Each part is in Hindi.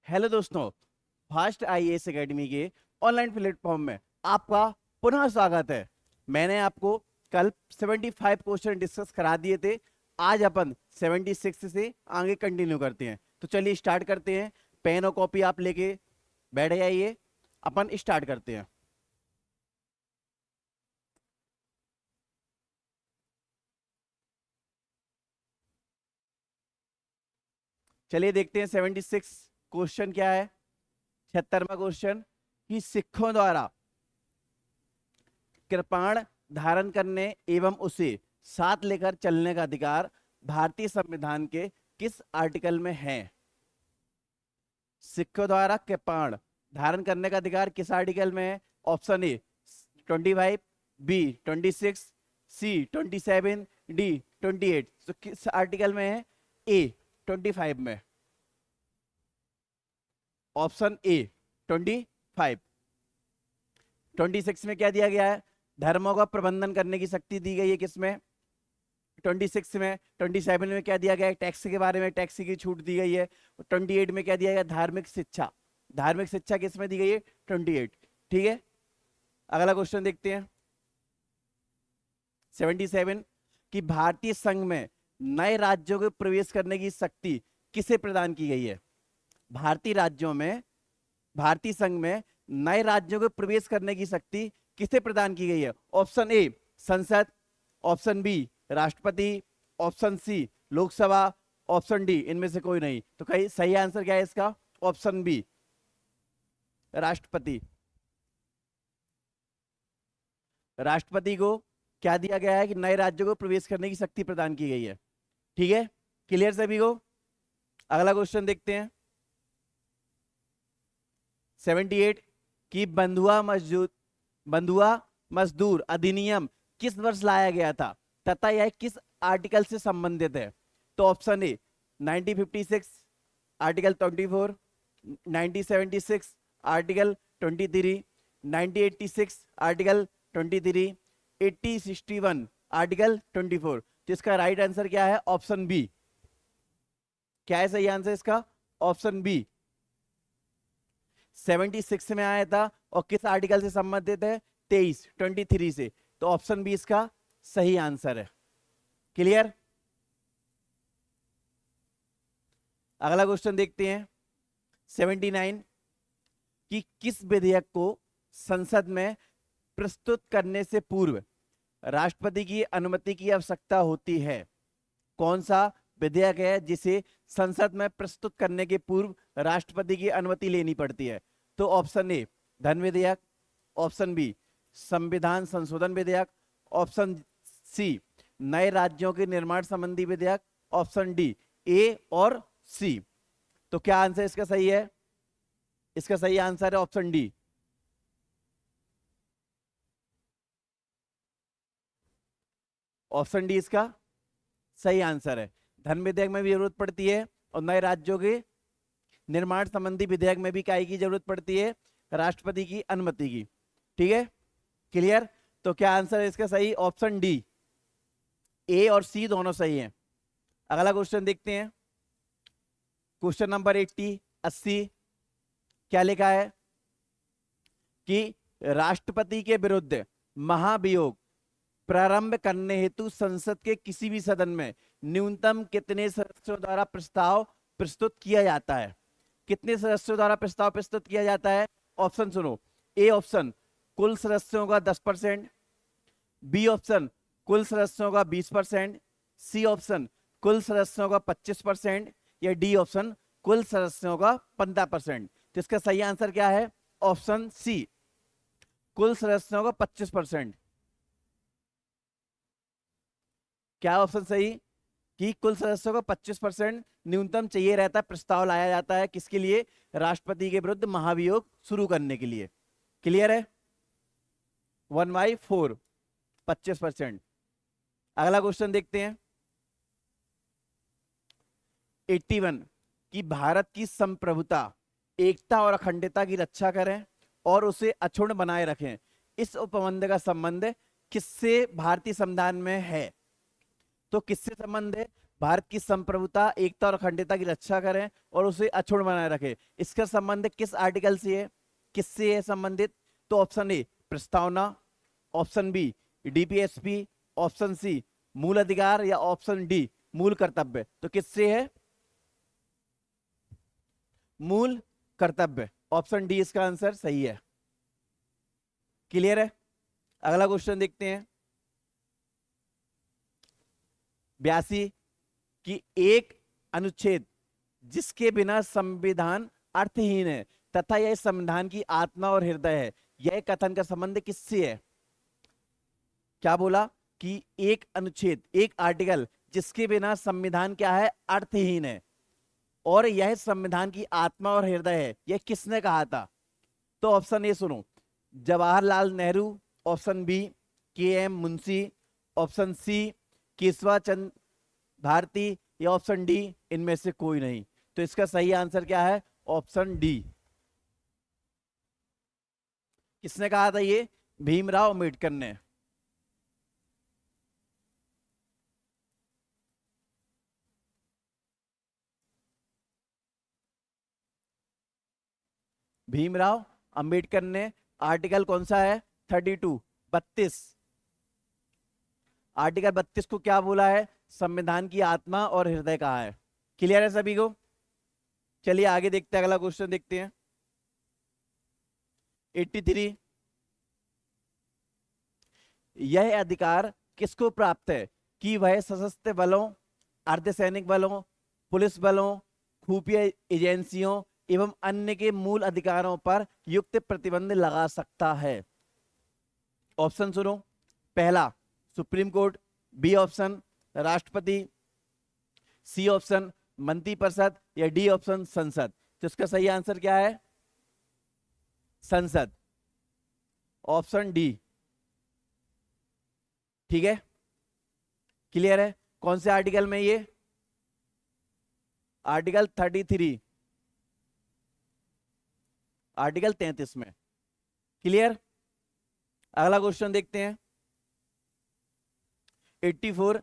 हेलो दोस्तों, फास्ट आईएएस एकेडमी के ऑनलाइन प्लेटफॉर्म में आपका पुनः स्वागत है। मैंने आपको कल 75 क्वेश्चन डिस्कस करा दिए थे। आज अपन 76 से आगे कंटिन्यू करते हैं। तो चलिए स्टार्ट करते हैं। पेन और कॉपी आप लेके बैठ जाइए, अपन स्टार्ट करते हैं। चलिए देखते हैं 76 क्वेश्चन क्या है। 76वां क्वेश्चन कि सिखों द्वारा कृपाण धारण करने एवं उसे साथ लेकर चलने का अधिकार भारतीय संविधान के किस आर्टिकल में है? सिखों द्वारा कृपाण धारण करने का अधिकार किस आर्टिकल में है? Option A 25, B 26, C 27, D 28। तो किस आर्टिकल में है? ए 25 में। Option A 25। 26 में क्या दिया गया है? धर्मों का प्रबंधन करने की शक्ति दी गई है किसमें? 26 में। 27 में क्या दिया गया है? टैक्स के बारे में, टैक्स की छूट दी गई है। 28 में क्या दिया गया? धार्मिक शिक्षा। धार्मिक शिक्षा किसमें दी गई है? 28। ठीक है, अगला क्वेश्चन देखते हैं। 77 कि भारतीय संघ में नए राज्यों के प्रवेश करने की शक्ति किसे प्रदान की गई है? भारतीय राज्यों में, भारतीय संघ में नए राज्यों को प्रवेश करने की शक्ति किसे प्रदान की गई है? ऑप्शन ए संसद, ऑप्शन बी राष्ट्रपति, option C Lok Sabha, option D इनमें से कोई नहीं। तो कहीं सही आंसर क्या है इसका? ऑप्शन बी राष्ट्रपति। राष्ट्रपति को क्या दिया गया है कि नए राज्यों को प्रवेश करने की शक्ति प्रदान की गई है। ठीक है, क्लियर सभी को? अगला क्वेश्चन देखते हैं। 78 कि बंधुआ मजदूर अधिनियम किस वर्ष लाया गया था तथा यह किस आर्टिकल से संबंधित है? तो option A 1956 article 24, 1976 article 23, 1986 article 23, 8061 article 24। तो इसका राइट आंसर क्या है? Option B. क्या है सही आंसर इसका? ऑप्शन बी 76 में आया था और किस आर्टिकल से संबंधित है? 23 से। तो ऑप्शन बी इसका सही आंसर है। क्लियर? अगला क्वेश्चन देखते हैं। 79 कि किस विधेयक को संसद में प्रस्तुत करने से पूर्व राष्ट्रपति की अनुमति की आवश्यकता होती है? कौन सा विधेयक है जिसे संसद में प्रस्तुत करने के पूर्व राष्ट्रपति की अनुमति लेनी पड़ती है? तो ऑप्शन ए धन विधेयक, ऑप्शन बी संविधान संशोधन विधेयक, ऑप्शन सी नए राज्यों के निर्माण संबंधी विधेयक, ऑप्शन डी ए और सी। तो क्या आंसर इसका सही है? इसका सही आंसर है ऑप्शन डी। ऑप्शन डी इसका सही आंसर है। धन विधेयक में भी जरूरत पड़ती है और नए राज्यों के निर्माण संबंधी विधेयक में भी काय की जरूरत पड़ती है? राष्ट्रपति की अनुमति की। ठीक है, क्लियर? तो क्या आंसर है इसका सही? Option D. ए और सी दोनों सही हैं। अगला क्वेश्चन देखते हैं। क्वेश्चन नंबर 80 क्या लिखा है कि राष्ट्रपति के विरुद्ध महाभियोग प्रारंभ करने हेतु संसद के किसी भी सदन में न्यूनतम कितने सदस्यों द्वारा प्रस्ताव प्रस्तुत किया जाता है? कितने सदस्यों द्वारा प्रस्ताव प्रस्तुत किया जाता है? ऑप्शन सुनो। ए ऑप्शन कुल सदस्यों का 10%, बी ऑप्शन कुल सदस्यों का 20%, सी ऑप्शन कुल सदस्यों का 25% या डी ऑप्शन कुल सदस्यों का 15%। तो इसका सही आंसर क्या है? ऑप्शन सी कुल सदस्यों का 25%। क्या ऑप्शन सही कि कुल सदस्यों का 25% न्यूनतम चाहिए रहता है, प्रस्ताव लाया जाता है किसके लिए? राष्ट्रपति के विरुद्ध महाभियोग शुरू करने के लिए। क्लियर है? 1/4 25%। अगला क्वेश्चन देखते हैं। 81 कि भारत की संप्रभुता, एकता और अखंडता की रक्षा करें और उसे अक्षुण्ण बनाए रखें, इस उपबंध का संबंध किससे भारतीय संविधान में है? तो किससे संबंध है? भारत की संप्रभुता, एकता और अखंडता की रक्षा करें और उसे अक्षुण्ण बनाए रखे। इसका संबंध किस आर्टिकल से है, किससे है संबंधित? तो ऑप्शन ए प्रस्तावना, option B DPSP, option C मूल अधिकार, या ऑप्शन डी मूल कर्तव्य। तो किससे है? मूल कर्तव्य। ऑप्शन डी इसका आंसर सही है। क्लियर है? अगला क्वेश्चन देखते हैं। 82 की एक अनुच्छेद जिसके बिना संविधान अर्थहीन है तथा यह संविधान की आत्मा और हृदय है, यह कथन का संबंध किससे है? क्या बोला कि एक अनुच्छेद, एक आर्टिकल जिसके बिना संविधान क्या है? अर्थहीन है, और यह संविधान की आत्मा और हृदय है, यह किसने कहा था? तो ऑप्शन ए सुनो, जवाहरलाल नेहरू, ऑप्शन बी के एम मुंशी, ऑप्शन सी केशवा चंद भारती, या ऑप्शन डी इनमें से कोई नहीं। तो इसका सही आंसर क्या है? Option D. किसने कहा था ये? भीमराव अंबेडकर ने। भीमराव अंबेडकर ने। आर्टिकल कौन सा है? 32, 32। आर्टिकल 32 को क्या बोला है? संविधान की आत्मा और हृदय कहा है। क्लियर है सभी को? चलिए आगे देखते हैं, अगला क्वेश्चन देखते हैं। 83, यह अधिकार किसको प्राप्त है कि वह सशस्त्र बलों, अर्धसैनिक बलों, पुलिस बलों, खुफिया एजेंसियों एवं अन्य के मूल अधिकारों पर युक्त प्रतिबंध लगा सकता है? ऑप्शन सुनो। पहला सुप्रीम कोर्ट, बी ऑप्शन राष्ट्रपति, सी ऑप्शन मंत्रिपरिषद, या डी ऑप्शन संसद। तो इसका सही आंसर क्या है? संसद। Option D. ठीक है, क्लियर है? कौन से आर्टिकल में ये? आर्टिकल 33, आर्टिकल 33 में। क्लियर? अगला क्वेश्चन देखते हैं। 84,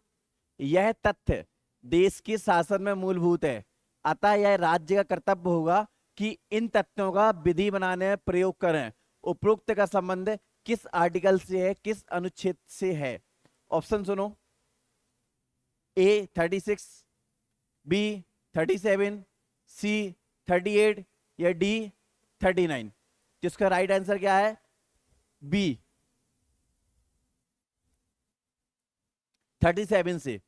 यह तथ्य देश के शासन में मूलभूत है, अतः यह राज्य का कर्तव्य होगा कि इन तथ्यों का विधि बनाने में प्रयोग करें। उपरोक्त का संबंध किस आर्टिकल से है, किस अनुच्छेद से है? ऑप्शन सुनो। ए 36, बी 37, सी 38, या डी 39। जिसका राइट आंसर क्या है? बी 37 से।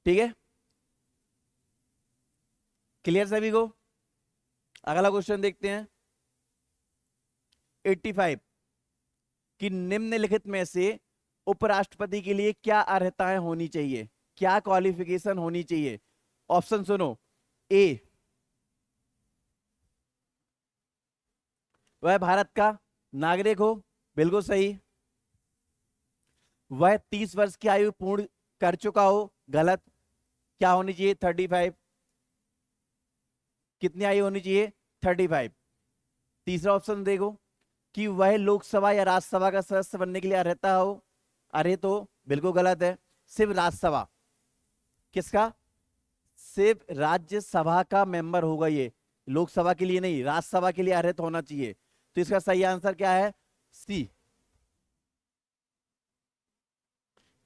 ठीक है, क्लियर सभी को? अगला क्वेश्चन देखते हैं। 85 कि निम्नलिखित में से उपराष्ट्रपति के लिए क्या अर्हताएं होनी चाहिए, क्या क्वालिफिकेशन होनी चाहिए? ऑप्शन सुनो। ए वह भारत का नागरिक हो, बिल्कुल सही। वह 30 वर्ष की आयु पूर्ण कर चुका हो, गलत। क्या होनी चाहिए? 35। कितनी आयु होनी चाहिए? 35। तीसरा ऑप्शन देखो कि वह लोकसभा या राज्यसभा का सदस्य बनने के लिए अर्हता हो। अरे तो बिल्कुल गलत है, सिर्फ राज्यसभा। किसका? सिर्फ राज्यसभा का मेंबर होगा ये, लोकसभा के लिए नहीं, राज्यसभा के लिए अर्हत होना चाहिए। तो इसका सही आंसर क्या है? सी।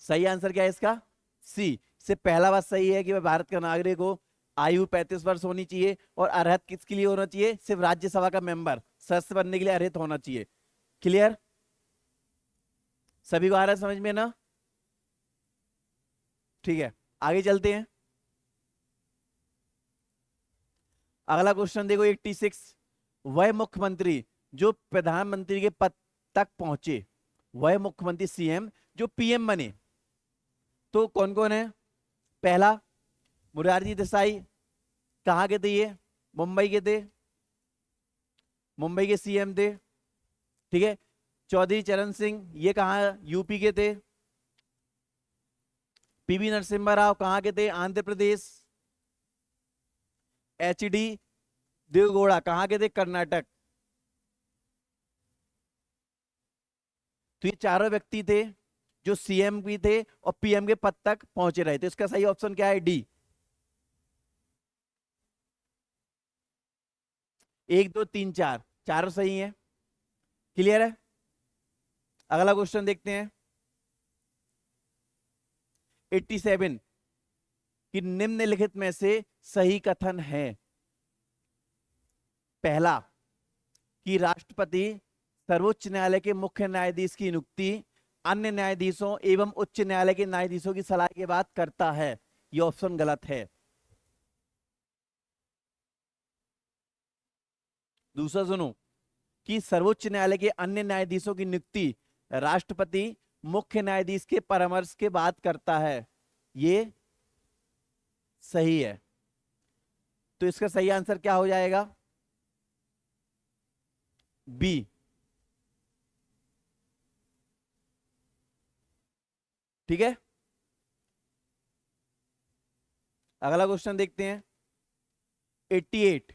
सही आंसर क्या है इसका? सी। से पहला बात सही है कि वह भारत का नागरिक हो, आयु 35 वर्ष होनी चाहिए, और अर्हत किसके लिए होना चाहिए? सिर्फ राज्यसभा का मेंबर, सदस्य बनने के लिए अर्हत होना चाहिए। क्लियर? सभी को आ रहा है समझ में ना? ठीक है, आगे चलते हैं। अगला क्वेश्चन देखो 86, वह मुख्यमंत्री जो प्रधानमंत्री के पद तक पहुंचे, वह मुख्यमंत्री सीएम जो पीएम बने, तो कौन कौन है? पहला मुरारजी देसाई, कहाँ के थे ये? मुंबई के थे, मुंबई के सीएम थे। ठीक है। चौधरी चरण सिंह, ये कहाँ? यूपी के थे। पीवी नरसिम्हा राव कहाँ के थे? आंध्र प्रदेश। एचडी देवगौड़ा कहाँ के थे? कर्नाटक। तो ये चारों व्यक्ति थे जो सीएम भी थे और पीएम के पद तक पहुंचे रहे। तो इसका सही ऑप्शन क्या है? डी। 1 2 3 4 चारों सही है। क्लियर है? अगला क्वेश्चन देखते हैं। 87 कि निम्नलिखित में से सही कथन है। पहला, कि राष्ट्रपति सर्वोच्च न्यायालय के मुख्य न्यायाधीश की नियुक्ति अन्य न्यायाधीशों एवं उच्च न्यायालय के न्यायाधीशों की सलाह के बाद करता है। यह ऑप्शन गलत है। दूसरा सुनो, कि सर्वोच्च न्यायालय के अन्य न्यायाधीशों की नियुक्ति राष्ट्रपति मुख्य न्यायाधीश के परामर्श के बाद करता है। ये सही है। तो इसका सही आंसर क्या हो जाएगा? बी। ठीक है, अगला क्वेश्चन देखते हैं। 88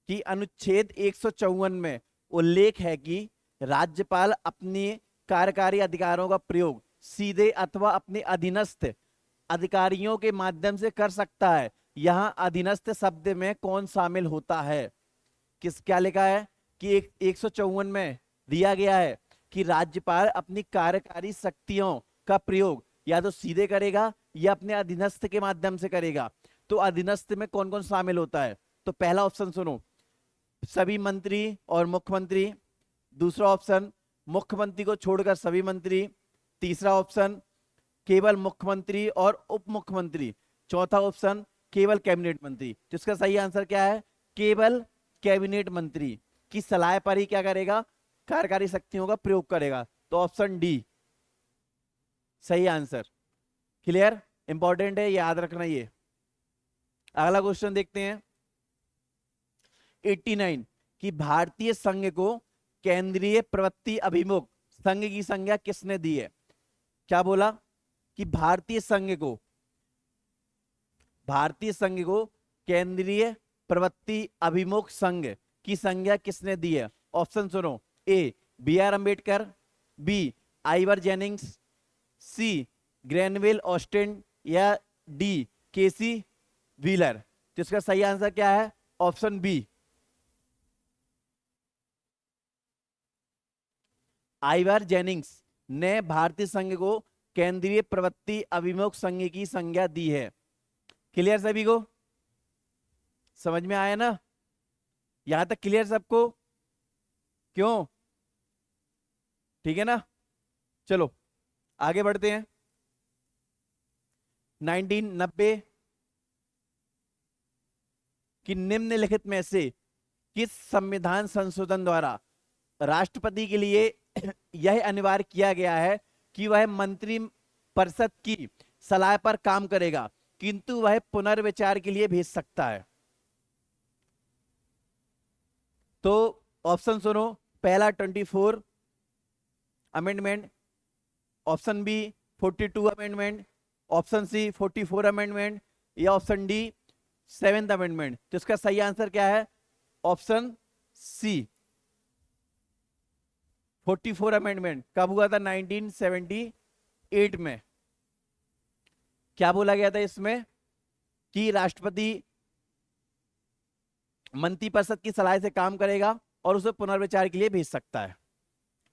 की अनुच्छेद 154 में उल्लेख है कि राज्यपाल अपने कार्यकारी अधिकारों का प्रयोग सीधे अथवा अपने अधीनस्थ अधिकारियों के माध्यम से कर सकता है। यहां अधीनस्थ शब्द में कौन शामिल होता है? क्या लिखा है कि 154 में दिया गया है कि राज्यपाल अपनी कार्यकारी शक्तियों का प्रयोग या तो सीधे करेगा या अपने अधीनस्थ के माध्यम से करेगा। तो अधीनस्थ में कौन कौन शामिल होता है? तो पहला ऑप्शन सुनो, सभी मंत्री और मुख्यमंत्री। दूसरा ऑप्शन, मुख्यमंत्री को छोड़कर सभी मंत्री। तीसरा ऑप्शन, केवल मुख्यमंत्री और उप मुख्यमंत्री। चौथा ऑप्शन, केवल कैबिनेट मंत्री। तो इसका सही आंसर क्या है? केवल कैबिनेट मंत्री की सलाह पर ही क्या करेगा? कार्यकारी शक्तियों का प्रयोग करेगा। तो ऑप्शन डी सही आंसर। क्लियर? इंपॉर्टेंट है, याद रखना ये। अगला क्वेश्चन देखते हैं। 89 कि भारतीय संघ को केंद्रीय प्रवृत्ति अभिमुख संघ की संज्ञा किसने दी है? क्या बोला? कि भारतीय संघ को केंद्रीय प्रवृत्ति अभिमुख संघ की संज्ञा किसने दी है? ऑप्शन सुनो, A B R Ambedkar, B Ivor Jennings, C Granville Austin, या डी केसी व्हीलर। तो इसका सही आंसर क्या है? ऑप्शन बी, आइवर जेनिंग्स ने भारतीय संघ को केंद्रीय प्रवृत्ति अभिमुख संघ की संज्ञा दी है। क्लियर सभी को? समझ में आया ना? यहां तक क्लियर सबको? क्यों? ठीक है ना? चलो आगे बढ़ते हैं। 1990 कि निम्नलिखित में से किस संविधान संशोधन द्वारा राष्ट्रपति के लिए यह अनिवार्य किया गया है कि वह मंत्री परिषद की सलाह पर काम करेगा किंतु वह पुनर्विचार के लिए भेज सकता है? तो ऑप्शन सुनो, पहला 24 amendment, option B 42 amendment, option C 44 amendment, या ऑप्शन डी 7th अमेंडमेंट। तो इसका सही आंसर क्या है? Option C 44 amendment. कब हुआ था? 1978 में। क्या बोला गया था इसमें? कि राष्ट्रपति मंत्रिपरिषद की सलाह से काम करेगा और उसे पुनर्विचार के लिए भेज सकता है।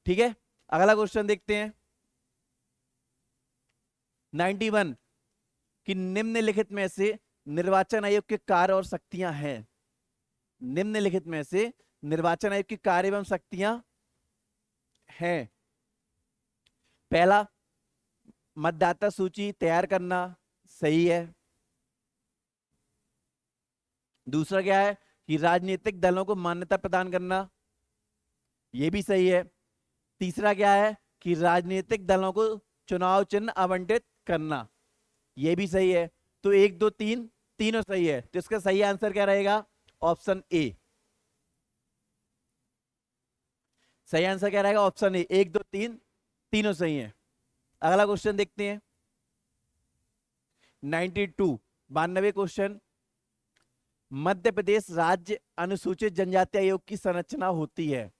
ठीक है, अगला क्वेश्चन देखते हैं। 91 कि निम्नलिखित में से निर्वाचन आयोग के कार्य और शक्तियां हैं। निम्नलिखित में से निर्वाचन आयोग की कार्य एवं शक्तियां हैं। पहला, मतदाता सूची तैयार करना, सही है। दूसरा क्या है? कि राजनीतिक दलों को मान्यता प्रदान करना, यह भी सही है। तीसरा क्या है? कि राजनीतिक दलों को चुनाव चिन्ह आवंटित करना, यह भी सही है। तो 1 2 3 तीनों सही है। तो इसका सही आंसर क्या रहेगा? Option A. सही आंसर क्या रहेगा? Option A. 1 2 3 तीनों सही है। अगला क्वेश्चन देखते हैं। 92 क्वेश्चन। मध्य प्रदेश राज्य अनुसूचित जनजाति आयोग की संरचना होती है?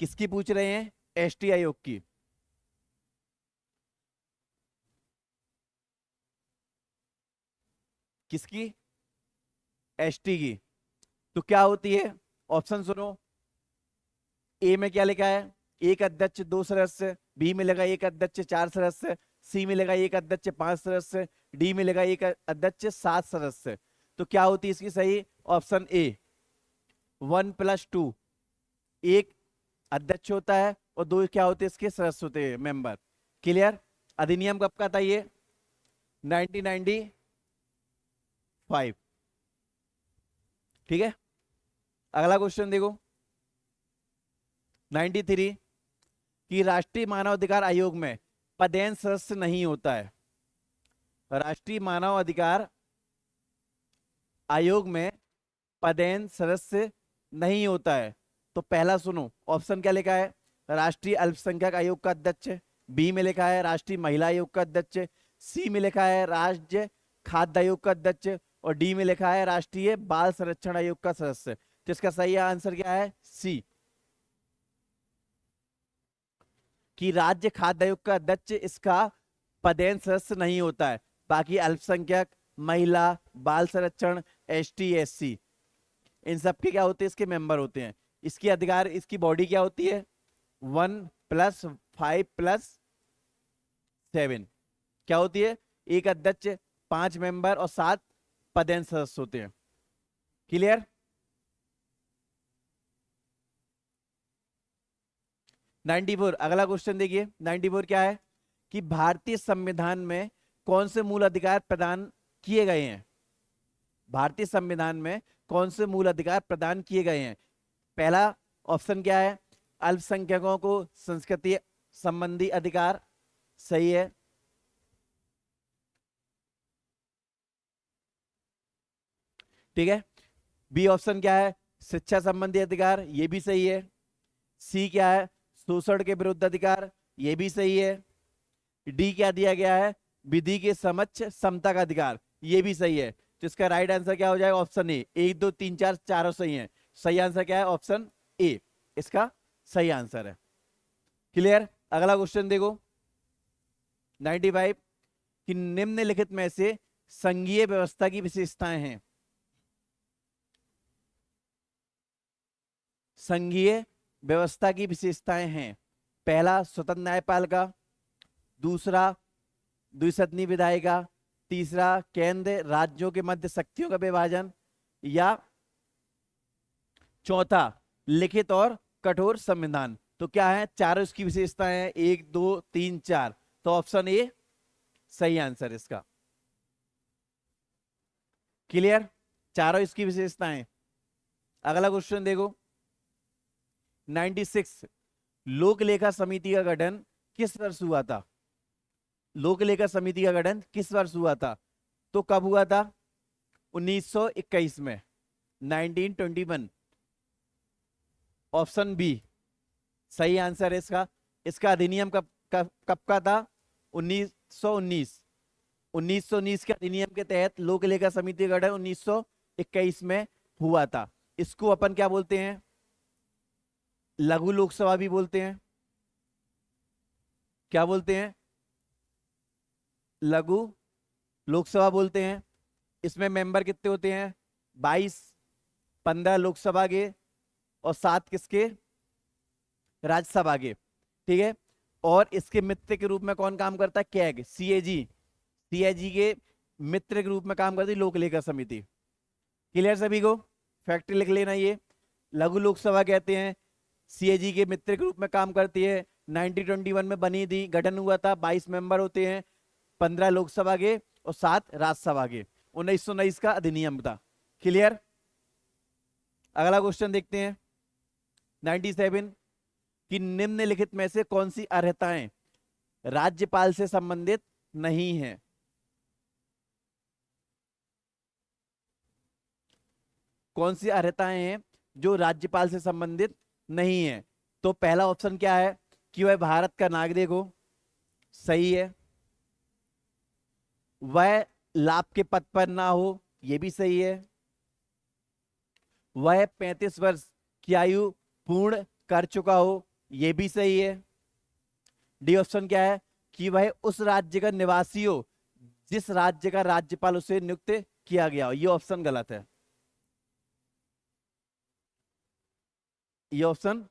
किसकी पूछ रहे हैं? एसटी आयोग की। किसकी? एसटी की। तो क्या होती है? ऑप्शन सुनो। ए में क्या लिखा है? एक अध्यक्ष 2 सदस्य, बी मिलेगा एक अध्यक्ष 4 सदस्य, सी मिलेगा एक अध्यक्ष 5 सदस्य, डी मिलेगा एक अध्यक्ष 7 सदस्य। तो क्या होती है इसकी सही? Option A, 1+2। एक अध्यक्ष होता है और 2 क्या होते हैं इसके? सदस्य होते हैं, मेंबर। क्लियर? अधिनियम कब का था ये? 1995। ठीक है, अगला क्वेश्चन देखो। 93 कि राष्ट्रीय मानवाधिकार आयोग में पदेन सदस्य नहीं होता है। राष्ट्रीय मानवाधिकार आयोग में पदेन सदस्य नहीं होता है। तो पहला सुनो, ऑप्शन क्या लिखा है? राष्ट्रीय अल्पसंख्यक आयोग का अध्यक्ष, बी में लिखा है राष्ट्रीय महिला आयोग का अध्यक्ष, सी में लिखा है राज्य खाद्य आयोग का अध्यक्ष, और डी में लिखा है राष्ट्रीय बाल संरक्षण आयोग का सदस्य। तो इसका सही आंसर क्या है? सी, कि राज्य खाद्य आयोग का अध्यक्ष इसका पदेन सदस्य नहीं होता है। बाकी अल्पसंख्यक, महिला, बाल संरक्षण, एसटी, एससी, इन सब के क्या होते हैं? इसके मेंबर होते हैं। इसकी अधिकार, इसकी बॉडी क्या होती है? 1+5+7 क्या होती है? एक अध्यक्ष, 5 मेंबर और 7 पदेन सदस्य होते हैं। क्लियर? 94 अगला क्वेश्चन देखिए। 94 क्या है? कि भारतीय संविधान में कौन से मूल अधिकार प्रदान किए गए हैं? भारतीय संविधान में कौन से मूल अधिकार प्रदान किए गए हैं? पहला ऑप्शन क्या है? अल्पसंख्यकों को संस्कृति संबंधी अधिकार, सही है। ठीक है। बी ऑप्शन क्या है? शिक्षा संबंधी अधिकार, ये भी सही है। सी क्या है? शोषण के विरुद्ध अधिकार, ये भी सही है। डी क्या दिया गया है? विधि के समक्ष समता का अधिकार, ये भी सही है। तो इसका राइट आंसर क्या हो जाएगा? Option A. 1 2 3 4 चारों सही है। सही आंसर क्या है? ऑप्शन ए इसका सही आंसर है। क्लियर? अगला क्वेश्चन देखो। 95 कि निम्नलिखित में से संघीय व्यवस्था की विशेषताएं हैं। संघीय व्यवस्था की विशेषताएं हैं। पहला स्वतंत्र न्यायपालिका, दूसरा द्विसदनी विधायिका, तीसरा केंद्र राज्यों के मध्य शक्तियों का विभाजन, या चौथा लिखित और कठोर संविधान। तो क्या है? चारों इसकी विशेषताएं हैं, 1 2 3 4। तो ऑप्शन ए सही आंसर इसका। क्लियर? चारों इसकी विशेषताएं। अगला क्वेश्चन देखो। 96 लोक लेखा समिति का गठन किस वर्ष हुआ था? लोक लेखा समिति का गठन किस वर्ष हुआ था? तो कब हुआ था? 1921 में, 1921। ऑप्शन बी सही आंसर है इसका। इसका अधिनियम कब का था? 1919। 1919 के अधिनियम के तहत लोक लेखा समिति का गठन 1921 में हुआ था। इसको अपन क्या बोलते हैं? लघु लोकसभा भी बोलते हैं। क्या बोलते हैं? लघु लोकसभा बोलते हैं। इसमें मेंबर कितने होते हैं? 22, 15 लोकसभा के और 7 किसके? राज्यसभा के। ठीक है। और इसके मित्र के रूप में कौन काम करता है? CAG, CAG. सीएजी के मित्र के रूप में काम करती लोक लेखा समिति। क्लियर सभी को? फैक्ट लिख लेना। ये लघु लोकसभा कहते हैं, सीएजी के मित्र के रूप में काम करती है। 1921 में बनी थी, गठन हुआ था, 22 मेंबर होते हैं, 15 लोकसभा के और 7 राज्यसभा के। 1919 का अधिनियम था। क्लियर? अगला क्वेश्चन देखते हैं। 97 कि निम्नलिखित में से कौन सी अर्हताएं राज्यपाल से संबंधित नहीं है? कौन सी अर्हताएं हैं जो राज्यपाल से संबंधित नहीं है? तो पहला ऑप्शन क्या है? कि वह भारत का नागरिक हो, सही है। वह लाभ के पद पर ना हो, यह भी सही है। वह 35 वर्ष की आयु पूर्ण कर चुका हो, यह भी सही है। डी ऑप्शन क्या है? कि वह उस राज्य का निवासी हो जिस राज्य का राज्यपाल उसे नियुक्त किया गया हो, ये ऑप्शन गलत है। ये ऑप्शन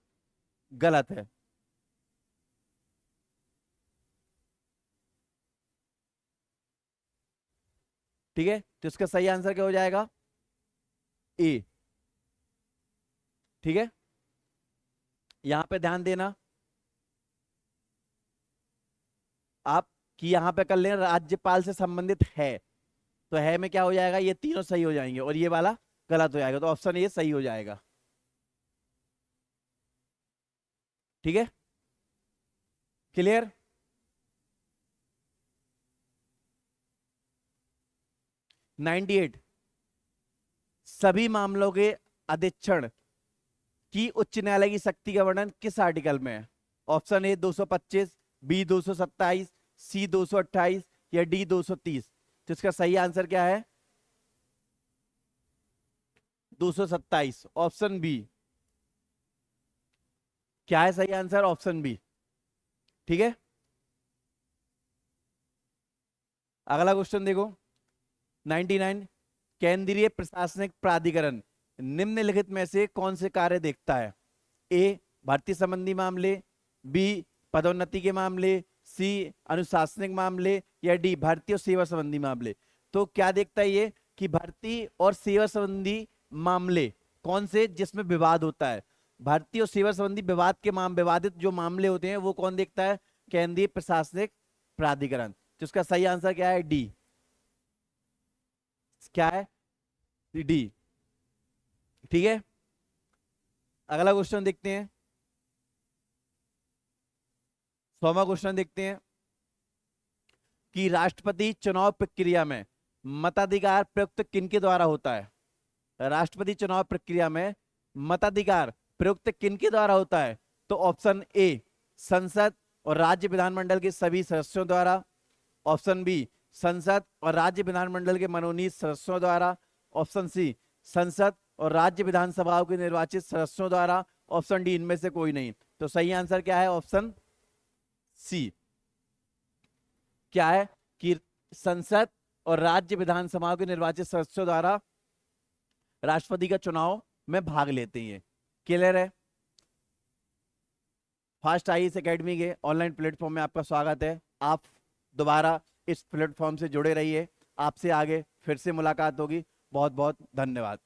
गलत है। ठीक है, तो इसका सही आंसर क्या हो जाएगा? ए। ठीक है, यहां पे ध्यान देना आप कि यहां पे कर लें राज्यपाल से संबंधित है, तो है में क्या हो जाएगा, ये तीनों सही हो जाएंगे और ये वाला गलत हो जाएगा, तो ऑप्शन ये सही हो जाएगा। ठीक है, क्लियर? नाइनटी एट, सभी मामलों के अधीक्षण की उच्च न्यायालय की शक्ति का वर्णन किस आर्टिकल में है? ऑप्शन ए 225, बी 227, सी 228 या डी 230। तो इसका सही आंसर क्या है? 227, ऑप्शन बी। क्या है सही आंसर? Option B. ठीक है, अगला क्वेश्चन देखो, 99, केंद्रीय प्रशासनिक प्राधिकरण निम्नलिखित में से कौन से कार्य देखता है? ए भर्ती संबंधी मामले, बी पदोन्नति के मामले, सी अनुशासनिक मामले या डी भर्ती और सेवा संबंधी मामले। तो क्या देखता है ये कि भर्ती और सेवा संबंधी मामले कौन से जिसमें विवाद होता है, भर्ती और सेवा संबंधी विवाद के विवादित जो मामले होते हैं वो कौन देखता है? केंद्रीय प्रशासनिक प्राधिकरण। तो इसका सही आंसर क्या है? डी। क्या है? डी। ठीक है, अगला क्वेश्चन देखते हैं, 100वां क्वेश्चन देखते हैं कि राष्ट्रपति चुनाव प्रक्रिया में मताधिकार प्रयुक्त किनके द्वारा होता है? राष्ट्रपति चुनाव प्रक्रिया में मताधिकार प्रयुक्त किनके द्वारा होता है? तो ऑप्शन ए संसद और राज्य विधानमंडल के सभी सदस्यों द्वारा, ऑप्शन बी संसद और राज्य विधानमंडल के मनोनीत सदस्यों द्वारा, ऑप्शन सी संसद और राज्य विधानसभाओं के निर्वाचित सदस्यों द्वारा, ऑप्शन डी इनमें से कोई नहीं। तो सही आंसर क्या है? Option C. क्या है कि संसद और राज्य विधानसभाओं के निर्वाचित सदस्यों द्वारा राष्ट्रपति का चुनाव में भाग लेते हैं। क्लियर है? फास्ट आईएएस एकेडमी के ऑनलाइन प्लेटफॉर्म में आपका स्वागत है। आप दोबारा इस प्लेटफॉर्म से जुड़े रहिए, आपसे आगे फिर से मुलाकात होगी। बहुत बहुत धन्यवाद।